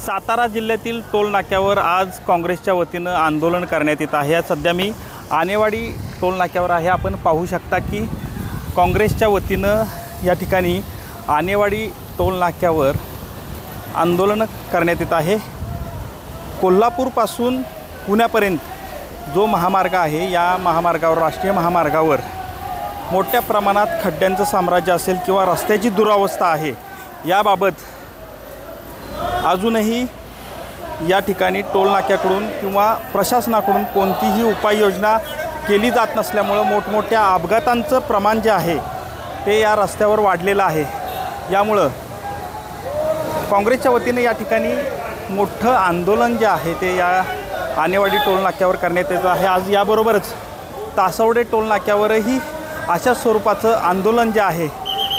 सातारा जिल्ह्यातील टोल नाक्यावर आज काँग्रेसच्या वतीनं आंदोलन करण्यात येत आहे। सध्या मी आनेवाडी टोल नाक्यावर आहे। आपण पाहू शकता की काँग्रेसच्या वतीनं या ठिकाणी आनेवाडी टोल नाक्यावर आंदोलन करण्यात येत आहे। कोल्हापूरपासून पुण्यापर्यंत जो महामार्ग आहे, या महामार्गावर, राष्ट्रीय महामार्गावर मोठ्या प्रमाणात खड्ड्यांचं साम्राज्य असेल किंवा रस्त्याची दुरावस्था आहे, याबाबत अजूनही या ठिकाणी टोल नाक्याकडून किंवा प्रशासनाकडून कोणतीही उपाययोजना केली जात नसल्यामुळं मोठमोठ्या अपघातांचं प्रमाण जे आहे ते या रस्त्यावर वाढलेलं आहे। यामुळं काँग्रेसच्या वतीने या ठिकाणी मोठं आंदोलन जे आहे ते या आनेवाडी टोल नाक्यावर करण्यात येत आहे। आज याबरोबरच तासवडे टोल नाक्यावरही अशा स्वरूपाचं आंदोलन जे आहे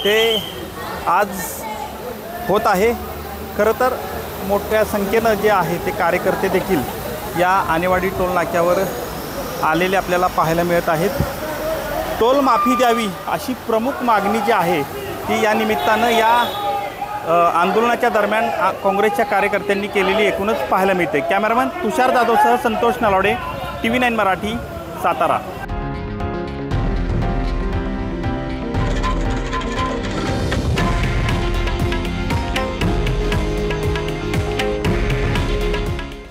ते आज होत आहे। खरं तर मोठ्या संख्येनं जे आहे ते कार्यकर्ते देखील या आनेवाडी टोल नाक्यावर आलेले आपल्याला पाहायला मिळत आहेत। टोल माफी द्यावी अशी प्रमुख मागणी जी आहे ती या निमित्तानं या आंदोलनाच्या दरम्यान काँग्रेसच्या कार्यकर्त्यांनी केलेली एकूणच पाहायला मिळते। कॅमेरामॅन तुषार जाधवसह संतोष नलावडे, TV9 मराठी, सातारा।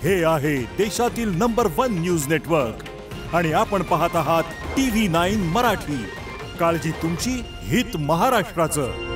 हे आहे देशातील नंबर 1 न्यूज नेटवर्क आणि आपण पाहत आहात TV9 मराठी। काळजी तुमची, हित महाराष्ट्राचं।